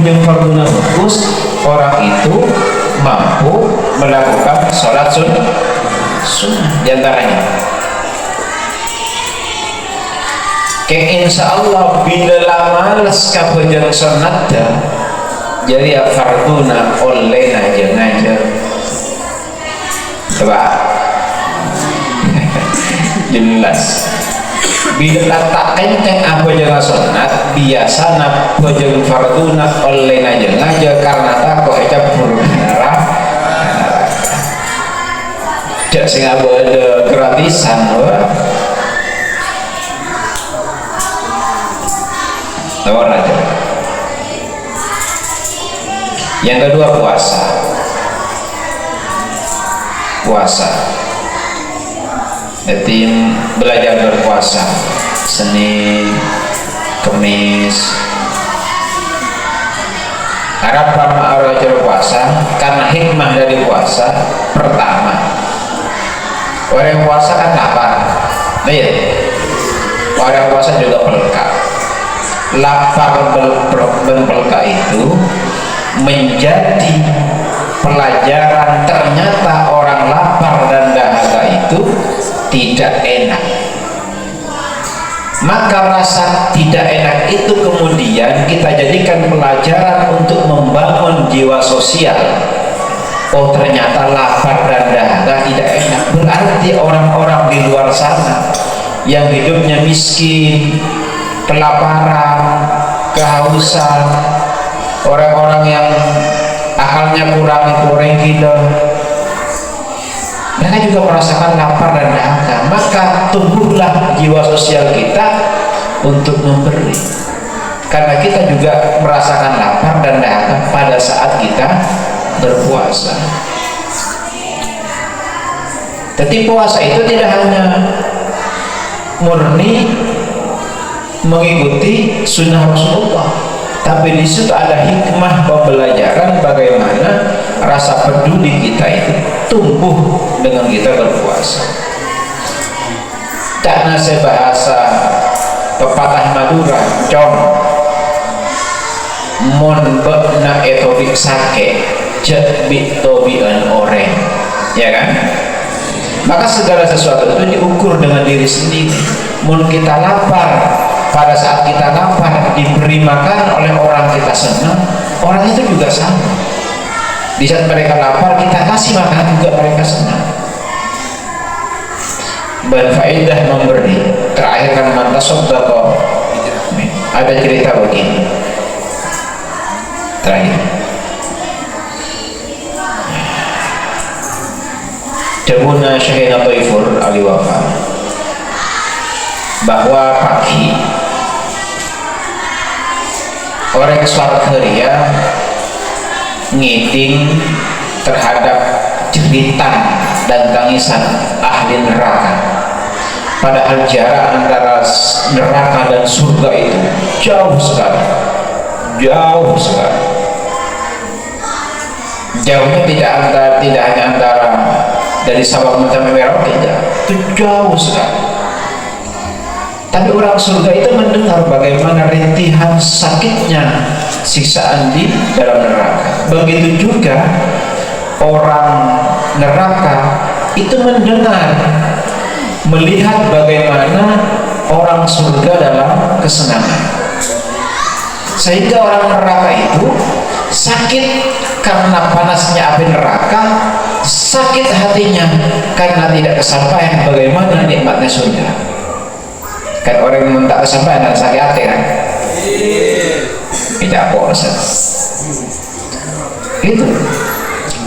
jeung farduna bagus, orang itu mampu melakukan sholat sunnah diantaranya. Kayak insya Allah bila malas kabajang sunat jadi ya farduna oleh ngajar coba jelas. Bila tak enteng apa jangan sunat biasa nak bajang farduna oleh ngajar karena takut campur darah. Jak sing ada gratisan tawar aja. Yang kedua puasa. Jadi belajar berpuasa Senin, Kamis. Arab belajar puasa karena hikmah dari puasa. Pertama, orang puasa kan lapar, iya. Orang puasa juga pelengkap. Lapar dan pelengkap itu menjadi pelajaran ternyata orang lapar dan dahaga itu tidak enak. Maka rasa tidak enak itu kemudian kita jadikan pelajaran untuk membangun jiwa sosial. Oh ternyata lapar dan dahaga tidak enak. Berarti orang-orang di luar sana yang hidupnya miskin, kelaparan, kehausan, orang-orang yang akalnya kurang kita, mereka juga merasakan lapar dan dahaga. Maka tumbuhlah jiwa sosial kita untuk memberi, karena kita juga merasakan lapar dan dahaga pada saat kita berpuasa. Jadi puasa itu tidak hanya murni mengikuti sunnah Rasulullah, tapi di situ ada hikmah pembelajaran bagaimana rasa peduli kita itu tumbuh dengan kita berpuasa. Karena saya bahasa pepatah Madura, com mon bekna etobik sake cek bitobian oreng, ya kan? Maka segala sesuatu itu diukur dengan diri sendiri. Mun kita lapar, pada saat kita lapar diberi makan oleh orang kita senang, orang itu juga sama. Di saat mereka lapar kita kasih makan juga mereka senang. Berfaedah memberi. Terakhir kan mantas sodako. Ada cerita begini. Terakhir. Jabuna Syahina Taifur Ali Wafa, bahwa pagi orang Swarkeria ngiting terhadap jeritan dan tangisan ahli neraka, padahal jarak antara neraka dan surga itu jauh sekali. Jauhnya tidak hanya antara dari Sabang sampai Merauke, itu jauh sekali. Tapi orang surga itu mendengar bagaimana rintihan sakitnya siksaan di dalam neraka. Begitu juga orang neraka itu mendengar, melihat bagaimana orang surga dalam kesenangan. Sehingga orang neraka itu sakit karena panasnya api neraka, sakit hatinya karena tidak kesampaian bagaimana nikmatnya surga. Kan orang yang tak kesampaian dan sakit hati kan? Tidak bosan. Itu.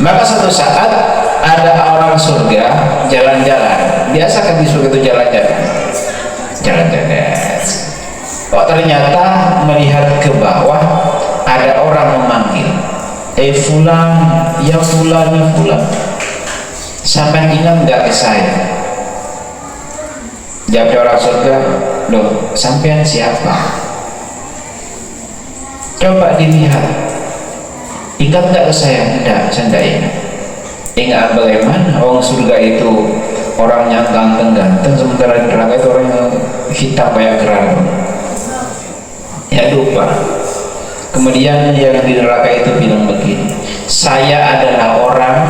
Maka suatu saat ada orang surga jalan-jalan. Biasa kan di surga itu jalan-jalan. Oh ternyata melihat ke bawah ada orang memanggil, fulan, ya fulan, ya fulan. Sampai ingat nggak ke saya? Jawab orang surga, loh sampean siapa? Coba dilihat, ingat nggak ke saya? Tidak, saya tidak ingat. Ingat bagaimana orang surga itu orangnya ganteng-ganteng, sementara di neraka itu orang yang hitam kayak kerang. Ya lupa. Kemudian yang di neraka itu bilang begini, saya adalah orang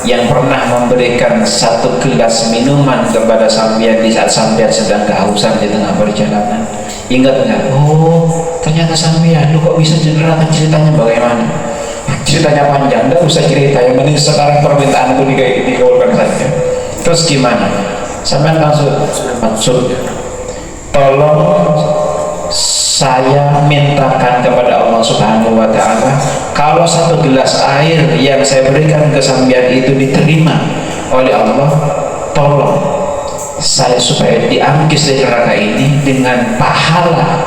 yang pernah memberikan satu gelas minuman kepada sampean di saat sampean sedang kehausan di tengah perjalanan. Ingat nggak? Oh, ternyata sampean, lu kok bisa di neraka, ceritanya bagaimana? Ceritanya panjang, nggak usah cerita, yang penting sekarang permintaan aku dikabulkan saja. Terus gimana? Sampean langsung maksud, tolong saya mintakan kepada Allah Subhanahu wa Ta'ala, kalau satu gelas air yang saya berikan ke sampean itu diterima oleh Allah, tolong saya supaya diangkis dari neraka ini dengan pahala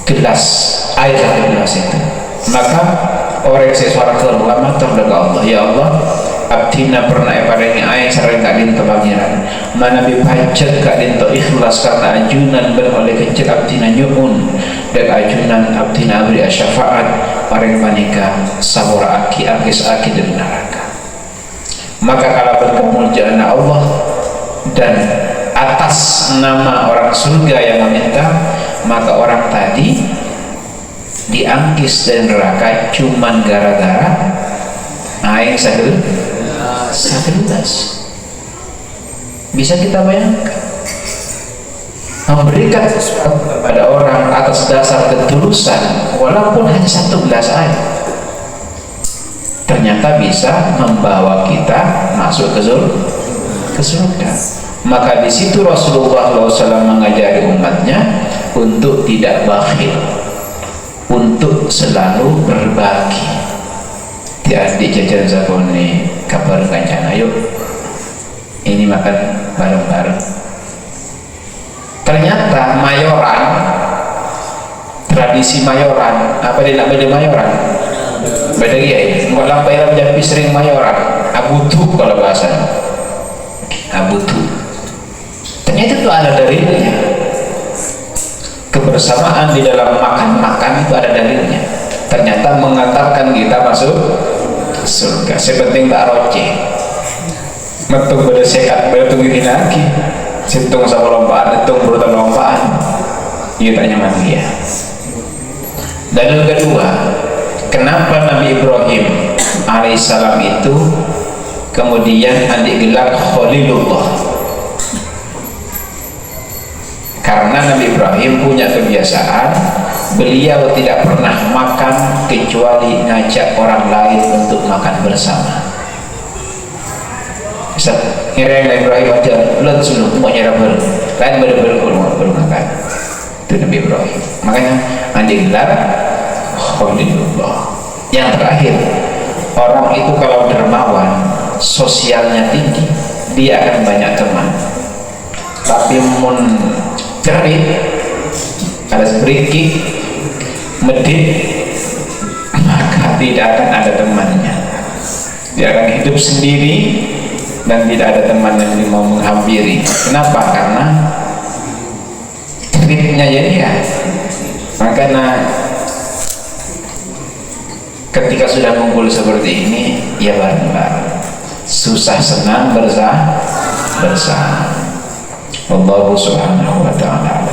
gelas air satu gelas itu. Maka orang yang saya suarakan ulama terdapat Allah, ya Allah, abdina pernah paringi air sareng kak dinto pangeran mana bipajak kak dinto ikhlas karena ajunan beroleh kecil abdina nyuun dan ajunan abdina beri syafaat paring manika sabora aki akis aki dari neraka. Maka kalau berkemuliaan Allah dan atas nama orang surga yang meminta, maka orang tadi diangkis dari neraka cuman gara-gara air satu gelas. Bisa kita bayangkan, memberikan sesuatu kepada orang atas dasar ketulusan walaupun hanya satu gelas air, ternyata bisa membawa kita masuk ke surga. Maka di situ Rasulullah SAW mengajari umatnya untuk tidak bakhil, untuk selalu berbagi. Adik jajan zakone kabar kancana, yuk ini makan bareng-bareng. Ternyata mayoran, tradisi mayoran, apa dia nak beda mayoran? Beda ya, nggak lampai lam sering mayoran, abutu kalau bahasanya, abutu. Ternyata itu ada dalilnya. Kebersamaan di dalam makan-makan itu ada dalilnya. Ternyata mengantarkan kita masuk surga. Sepenting tak roce metung pada sekat betul ini lagi situng sama lompaan, hitung berutan lompaan, iya tanya mati ya. Dan yang kedua, kenapa Nabi Ibrahim alaihissalam itu kemudian digelar Khalilullah? Karena Nabi Ibrahim punya kebiasaan, beliau tidak pernah makan kecuali ngajak orang lain untuk makan bersama. Bisa kira yang Ibrahim aja, lo sebelum mau nyerah lain baru makan. Itu Nabi Ibrahim. Makanya digelar Khalilullah. Yang terakhir, orang itu kalau dermawan, sosialnya tinggi, dia akan banyak teman. Tapi mun cerit, ada beriki, medit, maka tidak akan ada temannya. Dia akan hidup sendiri dan tidak ada teman yang mau menghampiri. Kenapa? Karena ceritnya jadi ya. Makanya ketika sudah ngumpul seperti ini, ya bareng-bareng, susah senang bersama. Allah subhanahu wa ta'ala